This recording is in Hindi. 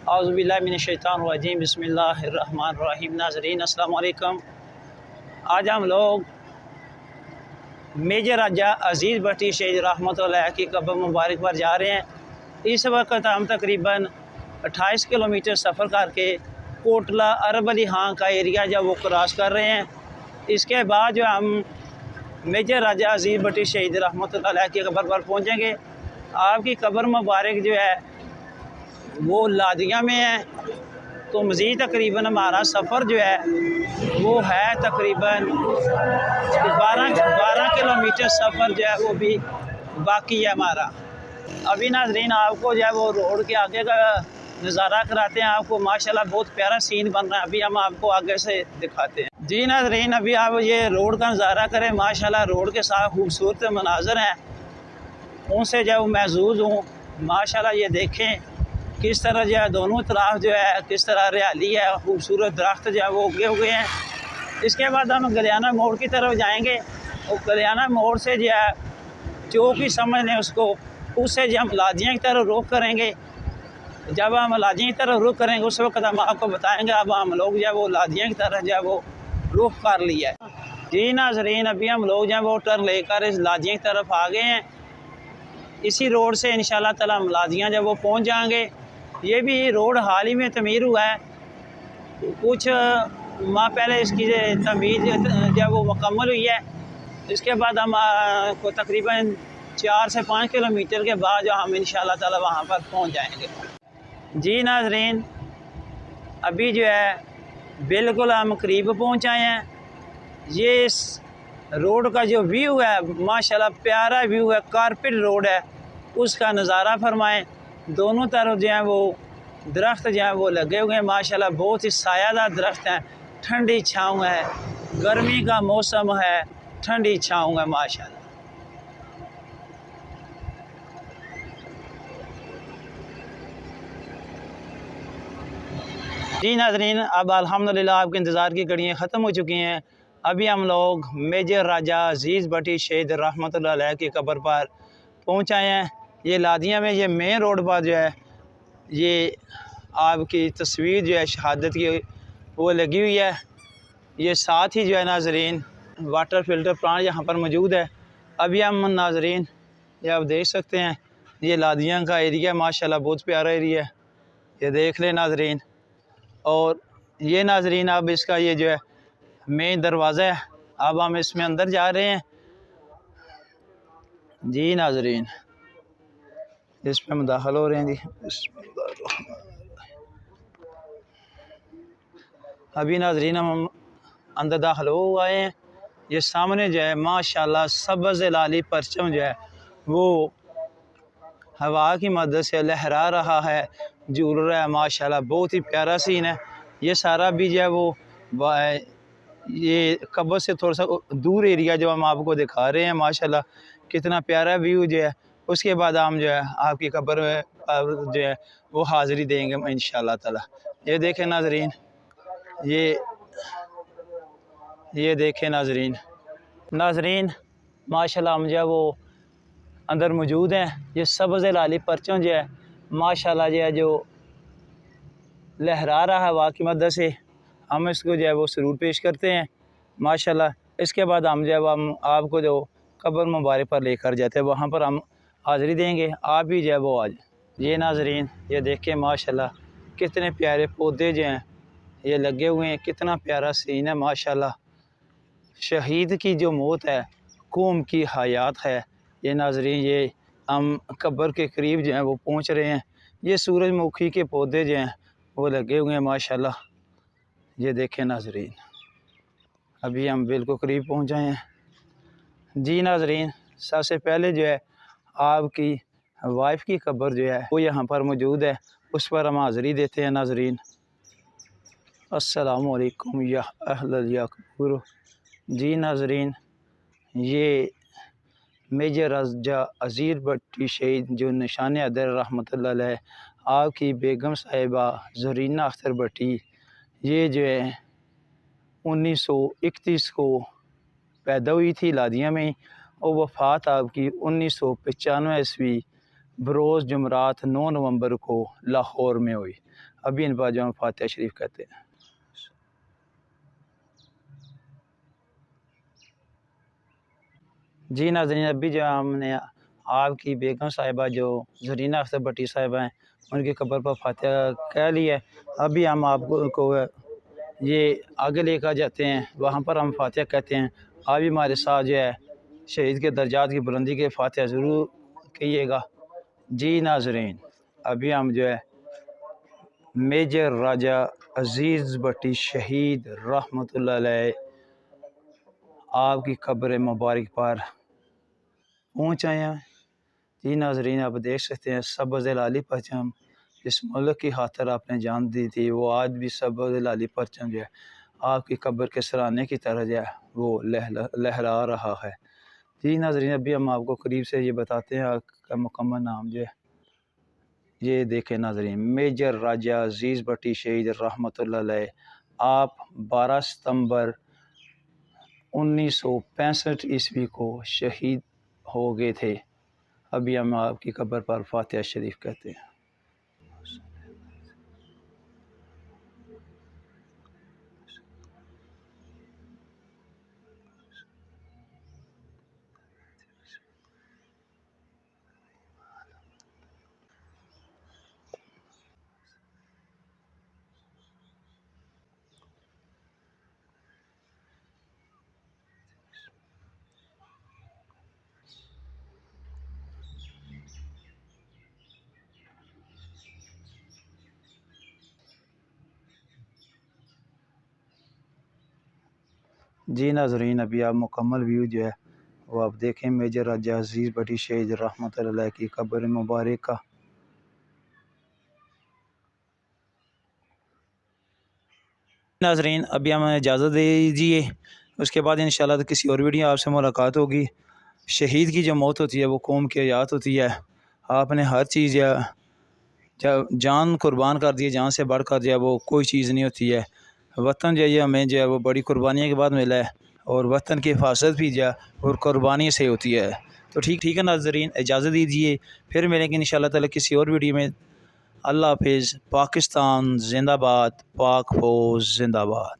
औज़ुबिल्लाहिमिनश्शैतानिर्रजीम बिस्मिल्लाहिर्रहमानिर्रहीम। नाज़रीन अस्सलाम वालेकुम। आज हम लोग मेजर राजा अज़ीज़ भट्टी शहीद रहमतुल्लाह अलैह की कब्र मुबारक पर जा रहे हैं। इस वक्त हम तकरीबन 28 किलोमीटर सफ़र करके कोटला अरब अली हाँ का एरिया जब वो क्रॉस कर रहे हैं, इसके बाद जो हम मेजर राजा अज़ीज़ भट्टी शहीद रहमतुल्लाह अलैह की कब्र पर पहुँचेंगे। आपकी कब्र मुबारक जो है वो लादिया में है। तो मज़ीद तकरीबन हमारा सफ़र जो है वो है तकरीबन 12 किलोमीटर सफ़र जो है वो भी बाकी है हमारा। अभी नाज़रीन आपको जो है वो रोड के आगे का नज़ारा कराते हैं। आपको माशाल्लाह बहुत प्यारा सीन बन रहा है, अभी हम आपको आगे से दिखाते हैं। जी नाज़रीन, अभी आप ये रोड का नज़ारा करें। माशाल्लाह रोड के साथ खूबसूरत मनाज़र हैं, उनसे जो है महसूस हूँ। माशाल्लाह ये देखें किस तरह जो है दोनों तरफ जो है किस तरह हरियाली है, खूबसूरत दरख्त जो है वो उगे हुए हैं। इसके बाद हम गलियाना मोड़ की तरफ जाएंगे और गलियाना मोड़ से जो है चौक ही समझ लें उसको, उससे जो हम लाजियाँ की तरफ रुख करेंगे। जब हम लाजियाँ की तरफ रुख करेंगे उस वक्त हम आपको बताएँगे। अब हम लोग जो है वो लाजियाँ की तरफ जो है वो रुख कर लिया है। जी नाज़रीन, अभी हम लोग जो है वो टर्न लेकर इस लाजियाँ की तरफ आ गए हैं। इसी रोड से इंशाल्लाह ताला हम लाजियाँ जब वो पहुँच जाएंगे। ये भी रोड हाल ही में तमीर हुआ है, कुछ माह पहले इसकी तमीर जब वो मुकम्मल हुई है। इसके बाद हम को तकरीबन 4 से 5 किलोमीटर के बाद जो हम इंशाल्लाह ताला वहाँ पर पहुँच जाएंगे। जी नाज़रीन, अभी जो है बिल्कुल हम करीब पहुँच आए हैं। ये इस रोड का जो व्यू है माशाल्लाह प्यारा व्यू है, कारपेट रोड है, उसका नज़ारा फरमाएं। दोनों तरफ जो है वो दरख्त जो है वो लगे हुए हैं। माशाल्लाह बहुत ही सायादार दरख्त हैं, ठंडी छाँव है, गर्मी का मौसम है, ठंडी छाँव है माशाल्लाह। जी नाज़रीन, अब अल्हम्दुलिल्लाह आपके इंतज़ार की घड़ियाँ ख़त्म हो चुकी हैं। अभी हम लोग मेजर राजा अज़ीज़ भट्टी शहीद रहमतुल्लाह अलैह की कब्र पर पहुँच आए हैं। ये लादिया में ये मेन रोड पर जो है ये आपकी तस्वीर जो है शहादत की वो लगी हुई है। ये साथ ही जो है नाज़रीन वाटर फ़िल्टर प्लांट यहाँ पर मौजूद है। अभी हम नाज़रीन ये आप देख सकते हैं, ये लादिया का एरिया माशाल्लाह बहुत प्यारा एरिया है, ये देख लें नाज़रीन। और ये नाज़रीन अब इसका ये जो है मेन दरवाज़ा है, अब हम इसमें अंदर जा रहे हैं। जी नाज़रीन, इसमें हम दाखिल हो रहे हैं। जी अभी नाज़रीन हम अंदर दाखिल हो आए हैं। ये सामने जो है माशाल्लाह सब्ज़ लाली परचम जो है वो हवा की मदद से लहरा रहा है, झूल रहा है। माशाल्लाह बहुत ही प्यारा सीन है। ये सारा भी जो है वो ये कब्र से थोड़ा सा दूर एरिया जो हम आपको दिखा रहे हैं, माशाल्लाह कितना प्यारा व्यू जो है। उसके बाद हम जो है आपकी कब्र जो है वो हाज़िरी देंगे इंशाल्लाह ताला। ये देखें नाज़रीन, ये देखें नाज़रीन माशाल्लाह हम जो है वो अंदर मौजूद हैं। ये सब्ज़ लाली परचम जो है माशाल्लाह जो है जो लहरा रहा है हवा की मदद से, हम इसको जो है वो सरूर पेश करते हैं माशाल्लाह। इसके बाद हम जो है हम आपको जो कब्र मुबारक पर लेकर जाते हैं वहाँ पर हम हाज़िरी देंगे। आप भी जो है वो आज ये नाज़रीन ये देखें माशाल्लाह कितने प्यारे पौधे जो हैं ये लगे हुए हैं, कितना प्यारा सीन है माशाल्लाह। शहीद की जो मौत है कौम की हयात है। ये नाज़रीन ये हम कब्र के करीब जो हैं वो पहुँच रहे हैं। ये सूरजमुखी के पौधे जो हैं वो लगे हुए हैं माशाल्लाह। ये देखें नाज़रीन, अभी हम बिल्कुल करीब पहुँच आए हैं। जी नाज़रीन, सबसे पहले जो है आपकी वाइफ की कब्र जो है वो यहाँ पर मौजूद है, उस पर हम हाज़िरी देते हैं नाज़रीन। अस्सलामु अलैकुम या अहल याकूर। जी नाज़रीन, ये मेजर राजा अज़ीज़ भट्टी शहीद जो निशान अदर रहमतुल्लाह अलैह आपकी बेगम साहिबा ज़रीना अख्तर भट्टी, ये जो है 1931 को पैदा हुई थी लादिया में और वफ़ात आपकी 1995 ईस्वी बरोज़ जुमरात 9 नवंबर को लाहौर में हुई। अभी इन पर जो हम फातिहा शरीफ कहते हैं। जी नाज़रीन, अभी जो हमने आपकी बेगम साहिबा जो ज़रीना अख्तर भट्टी साहिबा हैं उनकी कब्र पर फातिहा कह लिया है। अभी हम आपको ये आगे लेकर जाते हैं, वहाँ पर हम फातिहा कहते हैं। आप भी हमारे साथ जो है शहीद के दर्जात की बुलंदी के फातिहा ज़रूर कहिएगा। जी नाज़रीन, अभी हम जो है मेजर राजा अजीज़ भट्टी शहीद रहमतुल्लाह अलैह आपकी कब्र मुबारक पर पहुँच आए हैं। जी नाज़रीन, आप देख सकते हैं सब्ज़ लाली परचम जिस मुल्क की खातर आपने जान दी थी, वो आज भी सब्ज़ लाली परचम जो है आपकी कब्र के सराहने की तरह जो है वो लहरा रहा है। जी नाज़रीन, अभी हम आपको करीब से ये बताते हैं आपका मुकम्मल नाम जो है। ये देखें नाज़रीन, मेजर राजा अजीज़ भट्टी शहीद रहमतुल्लाह अलैह आप 12 सितंबर 1965 ईस्वी को शहीद हो गए थे। अभी हम आपकी कब्र पर फातिहा शरीफ कहते हैं। जी नाज़रीन, अभी आप मुकम्मल व्यू जो है वो आप देखें मेजर राजा अजीज़ भट्टी शहीद रहमतुल्लाह अलैह की कब्र मुबारक का। नाज़रीन, अभी हमें इजाज़त दे दीजिए, उसके बाद इंशाल्लाह तो किसी और वीडियो आपसे मुलाकात होगी। शहीद की जो मौत होती है वो कौम की हयात होती है। आपने हर चीज़ या जब जान कुर्बान कर दी है, जान से बढ़कर जो है वो कोई चीज़ नहीं होती है। वतन जो है हमें जो है वो बड़ी कुर्बानियों के बाद मिला है, और वतन की हिफाजत भी जो है और कुर्बानी से होती है। तो ठीक है नाज़रीन, इजाज़त दीजिए, फिर मिलेंगे इंशाल्लाह ताला किसी और वीडियो में। अल्लाह हाफिज़। पाकिस्तान जिंदाबाद, पाक फौज जिंदाबाद।